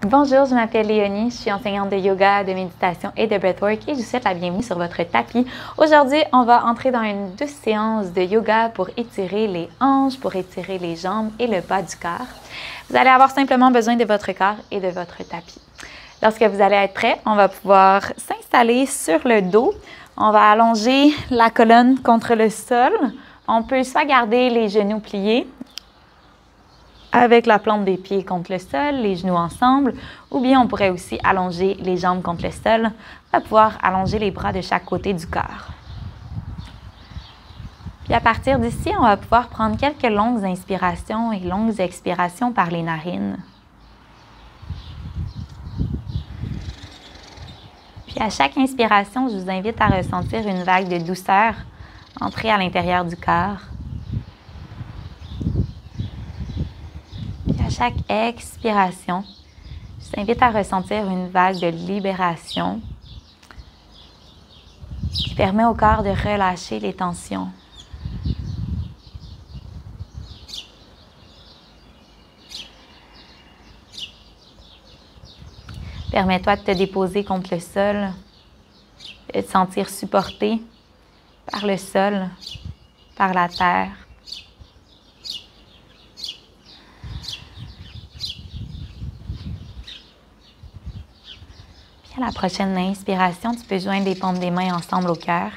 Bonjour, je m'appelle Léonie, je suis enseignante de yoga, de méditation et de breathwork et je vous souhaite la bienvenue sur votre tapis. Aujourd'hui, on va entrer dans une douce séance de yoga pour étirer les hanches, pour étirer les jambes et le bas du corps. Vous allez avoir simplement besoin de votre corps et de votre tapis. Lorsque vous allez être prêt, on va pouvoir s'installer sur le dos. On va allonger la colonne contre le sol. On peut soit garder les genoux pliés, avec la plante des pieds contre le sol, les genoux ensemble, ou bien on pourrait aussi allonger les jambes contre le sol. On va pouvoir allonger les bras de chaque côté du corps. Puis à partir d'ici, on va pouvoir prendre quelques longues inspirations et longues expirations par les narines. Puis à chaque inspiration, je vous invite à ressentir une vague de douceur entrer à l'intérieur du corps. À chaque expiration, je t'invite à ressentir une vague de libération qui permet au corps de relâcher les tensions. Permets-toi de te déposer contre le sol et de te sentir supporté par le sol, par la terre. À la prochaine inspiration, tu peux joindre les paumes des mains ensemble au cœur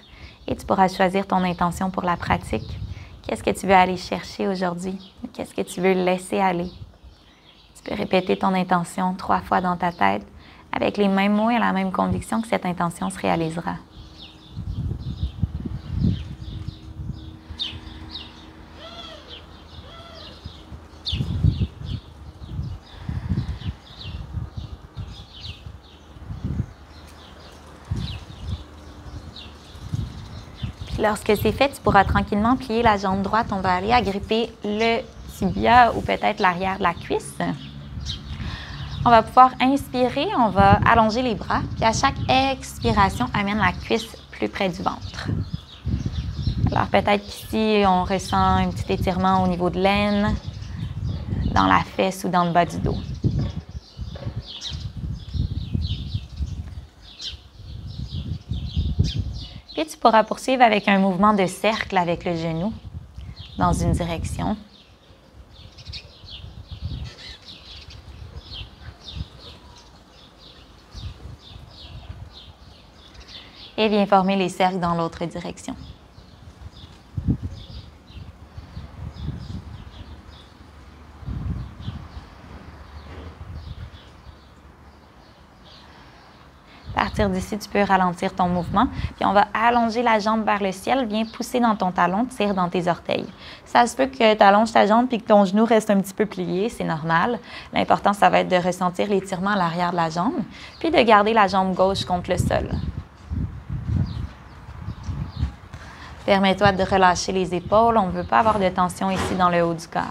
et tu pourras choisir ton intention pour la pratique. Qu'est-ce que tu veux aller chercher aujourd'hui? Qu'est-ce que tu veux laisser aller? Tu peux répéter ton intention 3 fois dans ta tête avec les mêmes mots et la même conviction que cette intention se réalisera. Lorsque c'est fait, tu pourras tranquillement plier la jambe droite. On va aller agripper le tibia ou peut-être l'arrière de la cuisse. On va pouvoir inspirer, on va allonger les bras. Puis à chaque expiration, amène la cuisse plus près du ventre. Alors peut-être qu'ici, on ressent un petit étirement au niveau de l'aine, dans la fesse ou dans le bas du dos. Puis tu pourras poursuivre avec un mouvement de cercle avec le genou dans une direction. Et viens former les cercles dans l'autre direction. À partir d'ici, tu peux ralentir ton mouvement. Puis on va allonger la jambe vers le ciel. Viens pousser dans ton talon, tire dans tes orteils. Ça se peut que tu allonges ta jambe puis que ton genou reste un petit peu plié, c'est normal. L'important, ça va être de ressentir l'étirement à l'arrière de la jambe, puis de garder la jambe gauche contre le sol. Permets-toi de relâcher les épaules. On ne veut pas avoir de tension ici dans le haut du corps.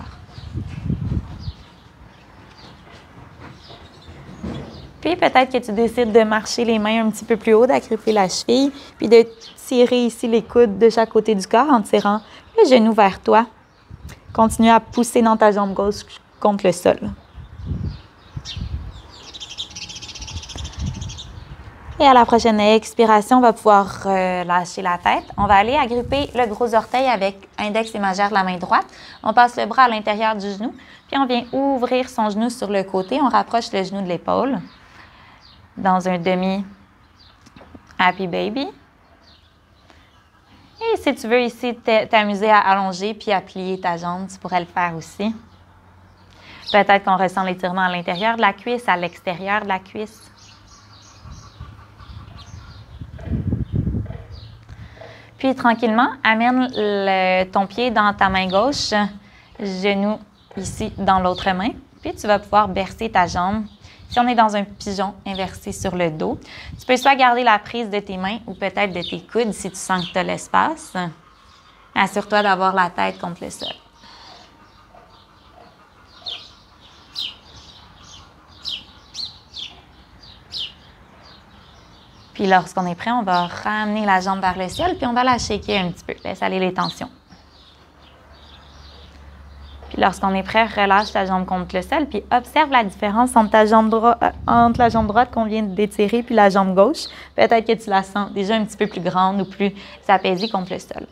Puis peut-être que tu décides de marcher les mains un petit peu plus haut, d'agripper la cheville, puis de tirer ici les coudes de chaque côté du corps en tirant le genou vers toi. Continue à pousser dans ta jambe gauche contre le sol. Et à la prochaine expiration, on va pouvoir lâcher la tête. On va aller agripper le gros orteil avec index et majeur de la main droite. On passe le bras à l'intérieur du genou, puis on vient ouvrir son genou sur le côté. On rapproche le genou de l'épaule dans un demi Happy Baby. Et si tu veux ici t'amuser à allonger puis à plier ta jambe, tu pourrais le faire aussi. Peut-être qu'on ressent l'étirement à l'intérieur de la cuisse, à l'extérieur de la cuisse. Puis tranquillement, amène ton pied dans ta main gauche, genou ici dans l'autre main. Puis tu vas pouvoir bercer ta jambe. Si on est dans un pigeon inversé sur le dos, tu peux soit garder la prise de tes mains ou peut-être de tes coudes si tu sens que tu as l'espace. Assure-toi d'avoir la tête contre le sol. Puis lorsqu'on est prêt, on va ramener la jambe vers le ciel, puis on va la shaker un petit peu. Laisse aller les tensions. Puis lorsqu'on est prêt, relâche ta jambe contre le sol, puis observe la différence entre la jambe droite qu'on vient d'étirer puis la jambe gauche. Peut-être que tu la sens déjà un petit peu plus grande ou plus apaisée contre le sol.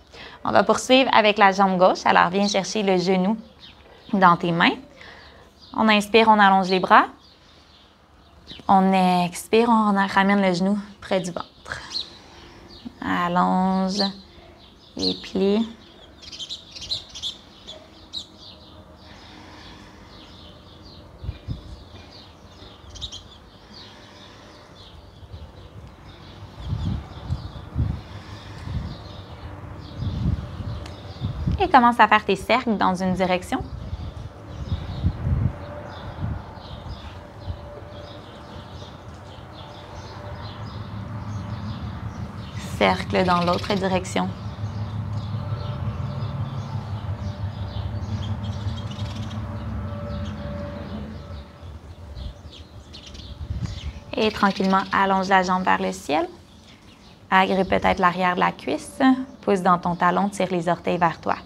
On va poursuivre avec la jambe gauche. Alors, viens chercher le genou dans tes mains. On inspire, on allonge les bras. On expire, on ramène le genou près du ventre. Allonge et plie. Et commence à faire tes cercles dans une direction. Cercle dans l'autre direction. Et tranquillement, allonge la jambe vers le ciel. Agrippe peut-être l'arrière de la cuisse. Pousse dans ton talon, tire les orteils vers toi.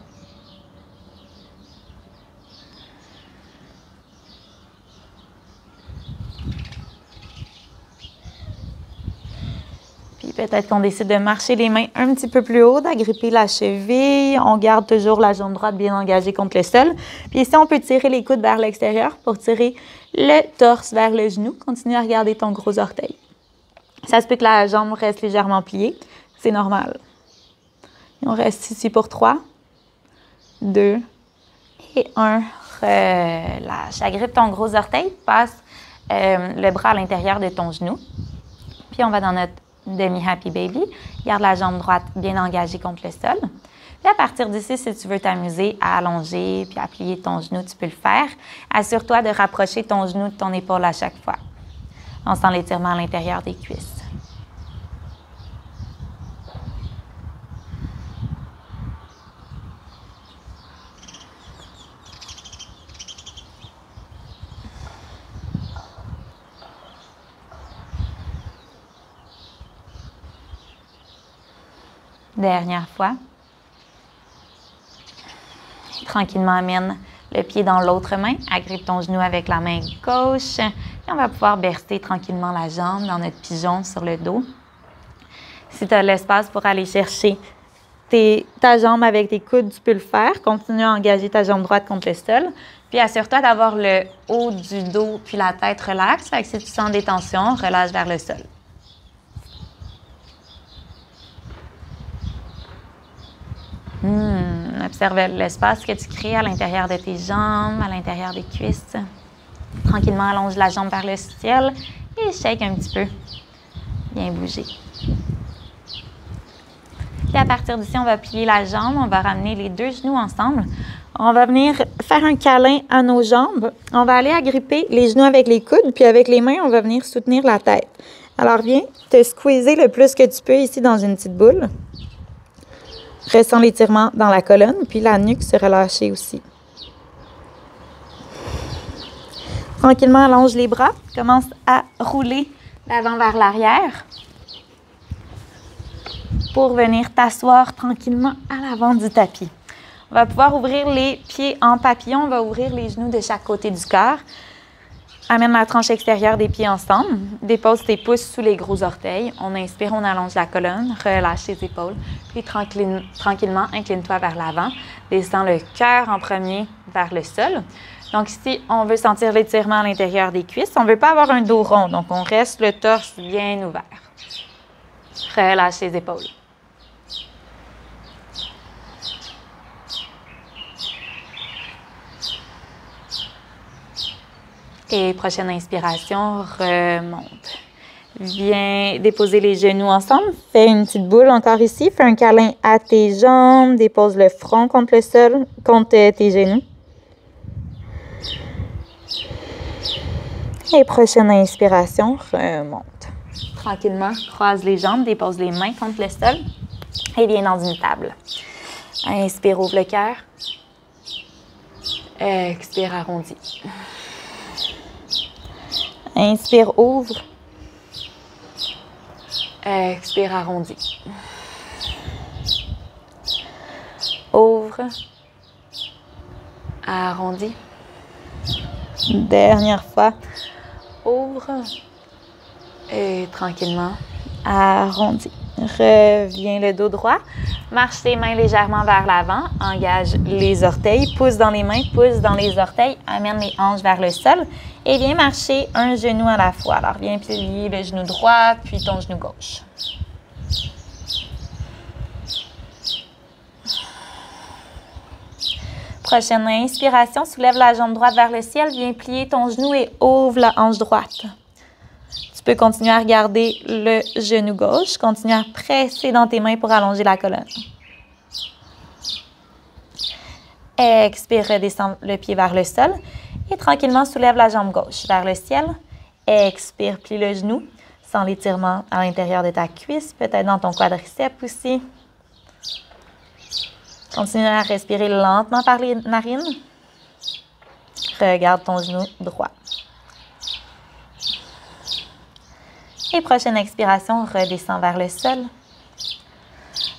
Peut-être qu'on décide de marcher les mains un petit peu plus haut, d'agripper la cheville. On garde toujours la jambe droite bien engagée contre le sol. Puis ici, on peut tirer les coudes vers l'extérieur pour tirer le torse vers le genou. Continue à regarder ton gros orteil. Ça se peut que la jambe reste légèrement pliée. C'est normal. Et on reste ici pour 3, 2 et 1. Relâche. Agrippe ton gros orteil. Passe le bras à l'intérieur de ton genou. Puis on va dans notre demi-happy baby. Garde la jambe droite bien engagée contre le sol. Puis à partir d'ici, si tu veux t'amuser à allonger puis à plier ton genou, tu peux le faire. Assure-toi de rapprocher ton genou de ton épaule à chaque fois. On sent l'étirement à l'intérieur des cuisses. Dernière fois. Tranquillement, amène le pied dans l'autre main. Agrippe ton genou avec la main gauche. Et on va pouvoir bercer tranquillement la jambe dans notre pigeon sur le dos. Si tu as l'espace pour aller chercher ta jambe avec tes coudes, tu peux le faire. Continue à engager ta jambe droite contre le sol. Puis assure-toi d'avoir le haut du dos puis la tête relaxe. Fait que si tu sens des tensions, relâche vers le sol. Observe l'espace que tu crées à l'intérieur de tes jambes, à l'intérieur des cuisses. Tranquillement, allonge la jambe vers le ciel et shake un petit peu. Bien bouger. Puis à partir d'ici, on va plier la jambe, on va ramener les deux genoux ensemble. On va venir faire un câlin à nos jambes. On va aller agripper les genoux avec les coudes, puis avec les mains, on va venir soutenir la tête. Alors viens te squeezer le plus que tu peux ici dans une petite boule. Ressens l'étirement dans la colonne, puis la nuque se relâcher aussi. Tranquillement, allonge les bras. Commence à rouler l'avant vers l'arrière pour venir t'asseoir tranquillement à l'avant du tapis. On va pouvoir ouvrir les pieds en papillon. On va ouvrir les genoux de chaque côté du corps. Amène la tranche extérieure des pieds ensemble. Dépose tes pouces sous les gros orteils. On inspire, on allonge la colonne. Relâche les épaules. Puis tranquillement, incline-toi vers l'avant. Descends le cœur en premier vers le sol. Donc ici, on veut sentir l'étirement à l'intérieur des cuisses. On ne veut pas avoir un dos rond. Donc on reste le torse bien ouvert. Relâche les épaules. Et prochaine inspiration, remonte. Viens déposer les genoux ensemble. Fais une petite boule encore ici. Fais un câlin à tes jambes. Dépose le front contre le sol, contre tes genoux. Et prochaine inspiration, remonte. Tranquillement, croise les jambes, dépose les mains contre le sol et viens dans une table. Inspire, ouvre le cœur. Expire, arrondis. Inspire, ouvre. Expire, arrondis. Ouvre. Arrondi. Dernière fois. Ouvre. Et tranquillement, arrondi. Reviens le dos droit. Marche tes mains légèrement vers l'avant. Engage les orteils. Pousse dans les mains, pousse dans les orteils. Amène les hanches vers le sol. Et viens marcher un genou à la fois. Alors, viens plier le genou droit, puis ton genou gauche. Prochaine inspiration, soulève la jambe droite vers le ciel. Viens plier ton genou et ouvre la hanche droite. Tu peux continuer à regarder le genou gauche. Continue à presser dans tes mains pour allonger la colonne. Expire, redescends le pied vers le sol. Et tranquillement, soulève la jambe gauche vers le ciel. Expire, plie le genou. Sens l'étirement à l'intérieur de ta cuisse, peut-être dans ton quadriceps aussi. Continue à respirer lentement par les narines. Regarde ton genou droit. Et prochaine expiration, redescends vers le sol.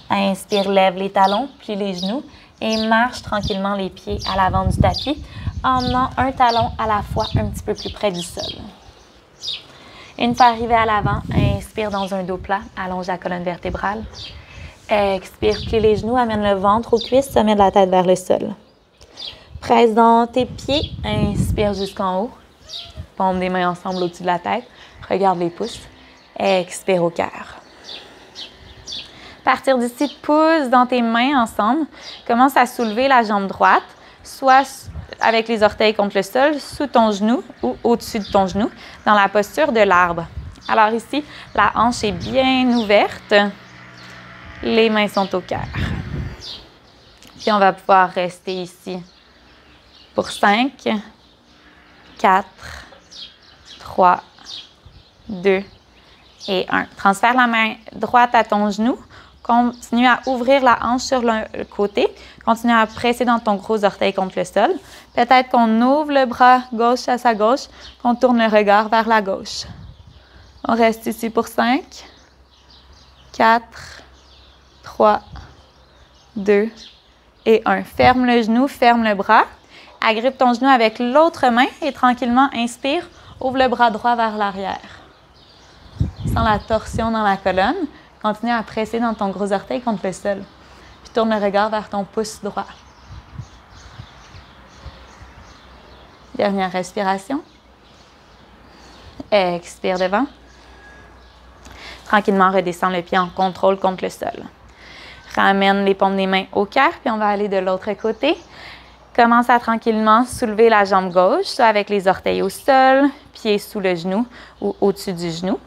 Inspire, lève les talons, plie les genoux et marche tranquillement les pieds à l'avant du tapis en emmenant un talon à la fois un petit peu plus près du sol. Une fois arrivé à l'avant, inspire dans un dos plat, allonge la colonne vertébrale. Expire, plie les genoux, amène le ventre aux cuisses, sommet de la tête vers le sol. Presse dans tes pieds, inspire jusqu'en haut. Paume des mains ensemble au-dessus de la tête. Regarde les pouces. Expire au cœur. À partir d'ici, pousse dans tes mains ensemble. Commence à soulever la jambe droite, soit avec les orteils contre le sol, sous ton genou ou au-dessus de ton genou, dans la posture de l'arbre. Alors ici, la hanche est bien ouverte. Les mains sont au cœur. Puis on va pouvoir rester ici pour 5, 4, 3, 2 et 1. Transfère la main droite à ton genou. Continue à ouvrir la hanche sur le côté. Continue à presser dans ton gros orteil contre le sol. Peut-être qu'on ouvre le bras gauche à sa gauche, qu'on tourne le regard vers la gauche. On reste ici pour 5, 4, 3, 2 et 1. Ferme le genou, ferme le bras. Agrippe ton genou avec l'autre main et tranquillement inspire. Ouvre le bras droit vers l'arrière. Sens la torsion dans la colonne. Continue à presser dans ton gros orteil contre le sol. Puis tourne le regard vers ton pouce droit. Dernière respiration. Expire devant. Tranquillement, redescends le pied en contrôle contre le sol. Ramène les paumes des mains au cœur, puis on va aller de l'autre côté. Commence à tranquillement soulever la jambe gauche, soit avec les orteils au sol, pieds sous le genou ou au-dessus du genou.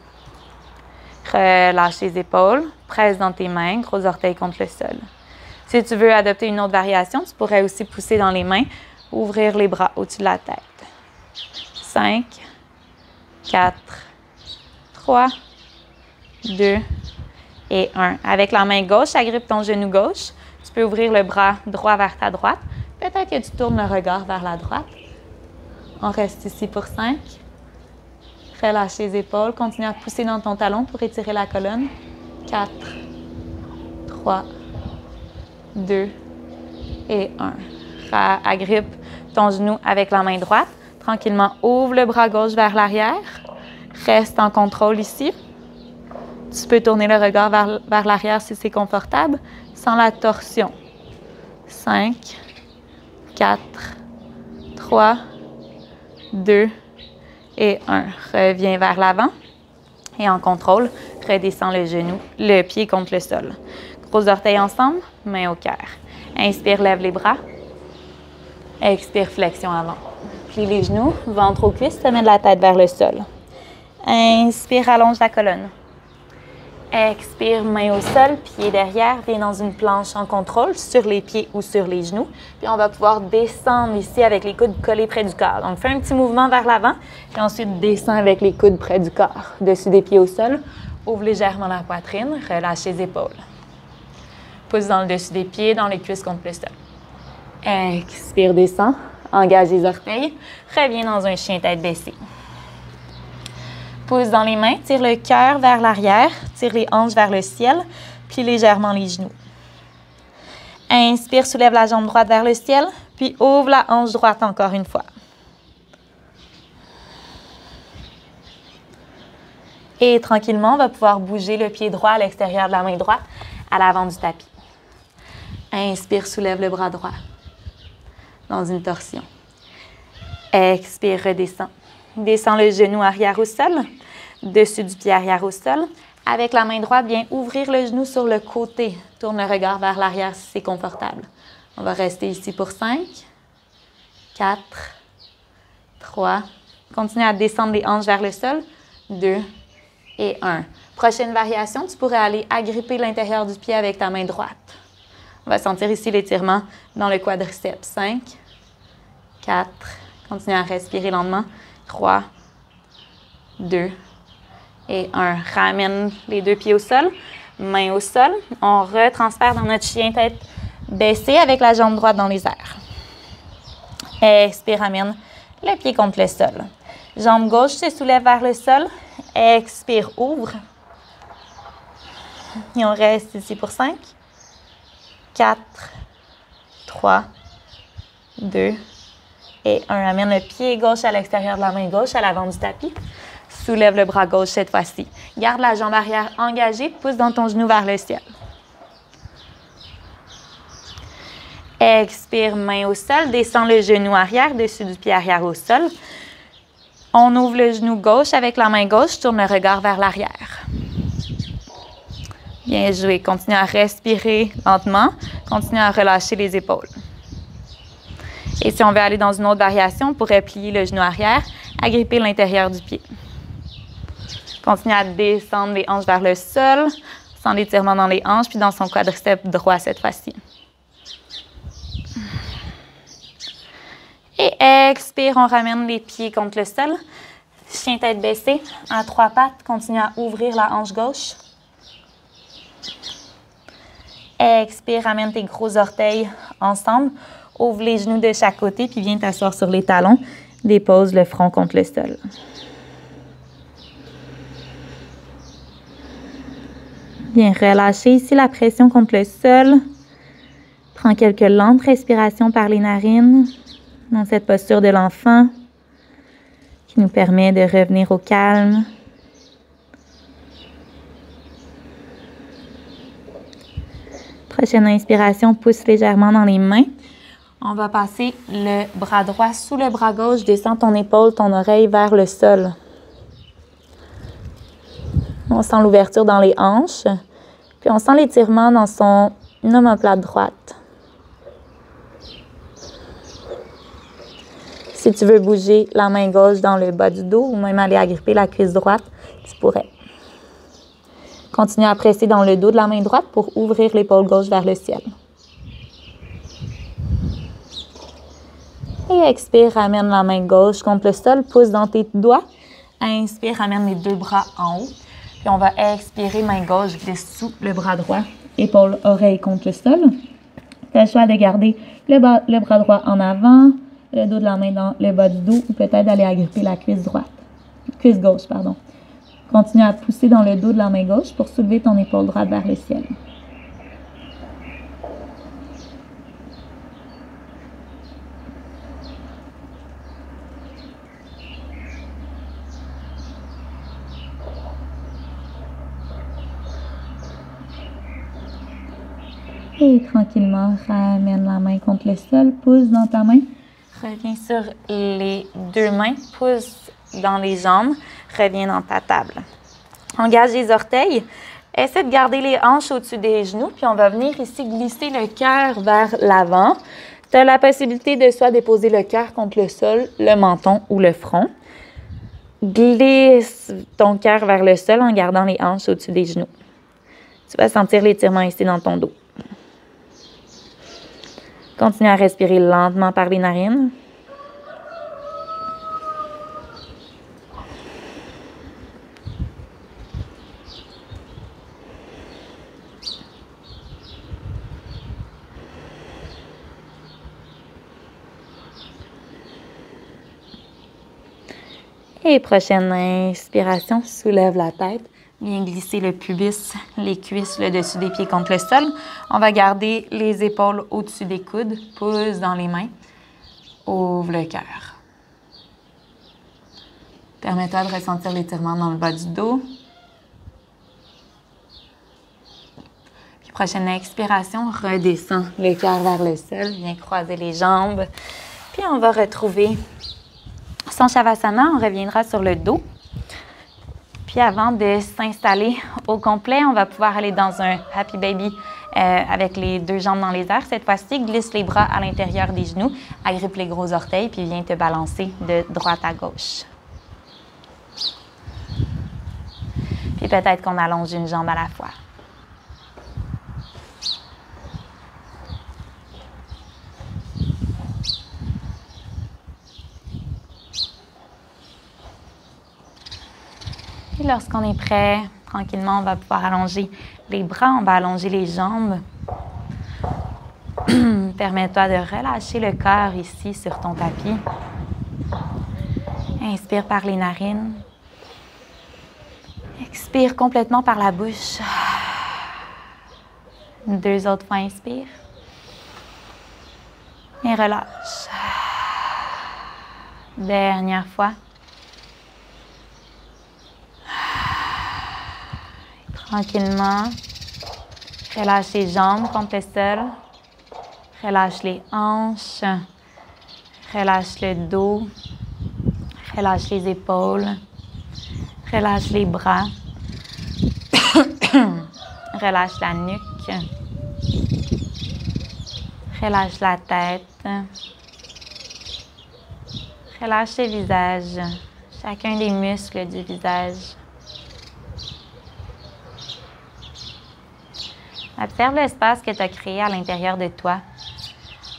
Relâche les épaules, presse dans tes mains, gros orteils contre le sol. Si tu veux adopter une autre variation, tu pourrais aussi pousser dans les mains, ouvrir les bras au-dessus de la tête. 5, 4, 3, 2 et 1. Avec la main gauche, agrippe ton genou gauche. Tu peux ouvrir le bras droit vers ta droite. Peut-être que tu tournes le regard vers la droite. On reste ici pour 5. Relâche les épaules. Continue à pousser dans ton talon pour étirer la colonne. 4, 3, 2 et 1. Agrippe ton genou avec la main droite. Tranquillement, ouvre le bras gauche vers l'arrière. Reste en contrôle ici. Tu peux tourner le regard vers l'arrière si c'est confortable, sans la torsion. 5, 4, 3, 2 et 1. Reviens vers l'avant et en contrôle, redescends le genou, le pied contre le sol. Gros orteils ensemble, main au cœur. Inspire, lève les bras. Expire, flexion avant. Plie les genoux, ventre aux cuisses, sommet de la tête vers le sol. Inspire, allonge la colonne. Expire, main au sol, pied derrière, viens dans une planche en contrôle sur les pieds ou sur les genoux. Puis on va pouvoir descendre ici avec les coudes collés près du corps. Donc fais un petit mouvement vers l'avant, puis ensuite descends avec les coudes près du corps. Dessus des pieds au sol, ouvre légèrement la poitrine, relâche les épaules. Pousse dans le dessus des pieds, dans les cuisses contre le sol. Expire, descends, engage les orteils, reviens dans un chien tête baissée. Pousse dans les mains, tire le cœur vers l'arrière, tire les hanches vers le ciel, plie légèrement les genoux. Inspire, soulève la jambe droite vers le ciel, Puis ouvre la hanche droite encore une fois. Et tranquillement, on va pouvoir bouger le pied droit à l'extérieur de la main droite, à l'avant du tapis. Inspire, soulève le bras droit dans une torsion. Expire, redescends. Descends le genou arrière au sol, dessus du pied arrière au sol. Avec la main droite, bien ouvrir le genou sur le côté. Tourne le regard vers l'arrière si c'est confortable. On va rester ici pour 5, 4, 3. Continue à descendre les hanches vers le sol. 2 et 1. Prochaine variation, tu pourrais aller agripper l'intérieur du pied avec ta main droite. On va sentir ici l'étirement dans le quadriceps. 5, 4, continue à respirer lentement. 3, 2 et 1. Ramène les deux pieds au sol, main au sol. On retransfère dans notre chien tête baissée avec la jambe droite dans les airs. Expire, ramène le pied contre le sol. Jambe gauche se soulève vers le sol. Expire, ouvre. Et on reste ici pour 5, 4, 3, 2 et 1. Amène le pied gauche à l'extérieur de la main gauche, à l'avant du tapis. Soulève le bras gauche cette fois-ci. Garde la jambe arrière engagée, pousse dans ton genou vers le ciel. Expire, main au sol, descends le genou arrière, dessus du pied arrière au sol. On ouvre le genou gauche avec la main gauche, tourne le regard vers l'arrière. Bien joué. Continue à respirer lentement. Continue à relâcher les épaules. Et si on veut aller dans une autre variation, on pourrait plier le genou arrière, agripper l'intérieur du pied. Continue à descendre les hanches vers le sol, sans l'étirement dans les hanches, puis dans son quadriceps droit cette fois-ci. Et expire, on ramène les pieds contre le sol. Chien tête baissée, à 3 pattes. Continue à ouvrir la hanche gauche. Expire, ramène tes gros orteils ensemble. Ouvre les genoux de chaque côté, puis viens t'asseoir sur les talons. Dépose le front contre le sol. Bien relâcher ici la pression contre le sol. Prends quelques lentes respirations par les narines dans cette posture de l'enfant qui nous permet de revenir au calme. Prochaine inspiration, pousse légèrement dans les mains. On va passer le bras droit sous le bras gauche. Descends ton épaule, ton oreille vers le sol. On sent l'ouverture dans les hanches. Puis on sent l'étirement dans son omoplate droite. Si tu veux bouger la main gauche dans le bas du dos ou même aller agripper la cuisse droite, tu pourrais. Continue à presser dans le dos de la main droite pour ouvrir l'épaule gauche vers le ciel. Et expire, ramène la main gauche contre le sol, pousse dans tes doigts. Inspire, ramène les deux bras en haut. Puis on va expirer, main gauche glisse sous le bras droit, épaule, oreille contre le sol. Tu as le choix de garder le bras droit en avant, le dos de la main dans le bas du dos ou peut-être d'aller agripper la cuisse gauche. Continue à pousser dans le dos de la main gauche pour soulever ton épaule droite vers le ciel. Et tranquillement, ramène la main contre le sol, pousse dans ta main. Reviens sur les deux mains, pousse dans les jambes, reviens dans ta table. Engage les orteils. Essaie de garder les hanches au-dessus des genoux, puis on va venir ici glisser le cœur vers l'avant. Tu as la possibilité de soit déposer le cœur contre le sol, le menton ou le front. Glisse ton cœur vers le sol en gardant les hanches au-dessus des genoux. Tu vas sentir l'étirement ici dans ton dos. Continue à respirer lentement par les narines. Et prochaine inspiration, soulève la tête. Viens glisser le pubis, les cuisses, le dessus des pieds contre le sol. On va garder les épaules au-dessus des coudes. Pousse dans les mains. Ouvre le cœur. Permets-toi de ressentir l'étirement dans le bas du dos. Puis prochaine expiration, redescends le cœur vers le sol. Viens croiser les jambes. Puis on va retrouver son Shavasana. On reviendra sur le dos. Puis avant de s'installer au complet, on va pouvoir aller dans un Happy Baby avec les deux jambes dans les airs. Cette fois-ci, glisse les bras à l'intérieur des genoux, agrippe les gros orteils, puis viens te balancer de droite à gauche. Puis peut-être qu'on allonge une jambe à la fois. Et lorsqu'on est prêt, tranquillement, on va pouvoir allonger les bras, on va allonger les jambes. Permets-toi de relâcher le cœur ici sur ton tapis. Inspire par les narines. Expire complètement par la bouche. 2 autres fois, inspire. Et relâche. Dernière fois. Tranquillement, relâche les jambes contre le sol, relâche les hanches, relâche le dos, relâche les épaules, relâche les bras, relâche la nuque, relâche la tête, relâche le visage, chacun des muscles du visage. Observe l'espace que tu as créé à l'intérieur de toi,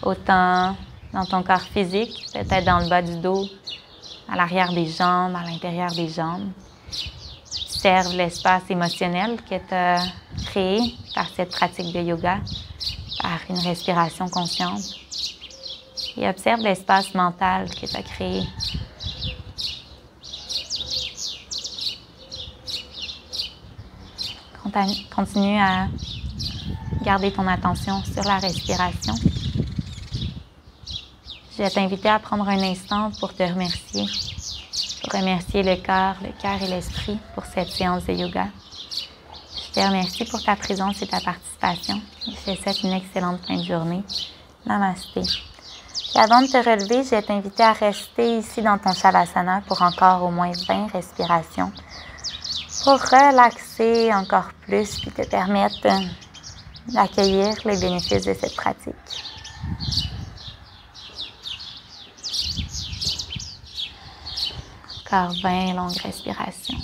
autant dans ton corps physique, peut-être dans le bas du dos, à l'arrière des jambes, à l'intérieur des jambes. Observe l'espace émotionnel que tu as créé par cette pratique de yoga, par une respiration consciente. Et observe l'espace mental que tu as créé. Continue à garder ton attention sur la respiration. Je vais t'inviter à prendre un instant pour te remercier. Pour remercier le cœur et l'esprit pour cette séance de yoga. Je te remercie pour ta présence et ta participation. Je te souhaite une excellente fin de journée. Namasté. Et avant de te relever, je vais t'inviter à rester ici dans ton Shavasana pour encore au moins 20 respirations. Pour relaxer encore plus puis te permettre d'accueillir les bénéfices de cette pratique. Encore 20 longues respirations.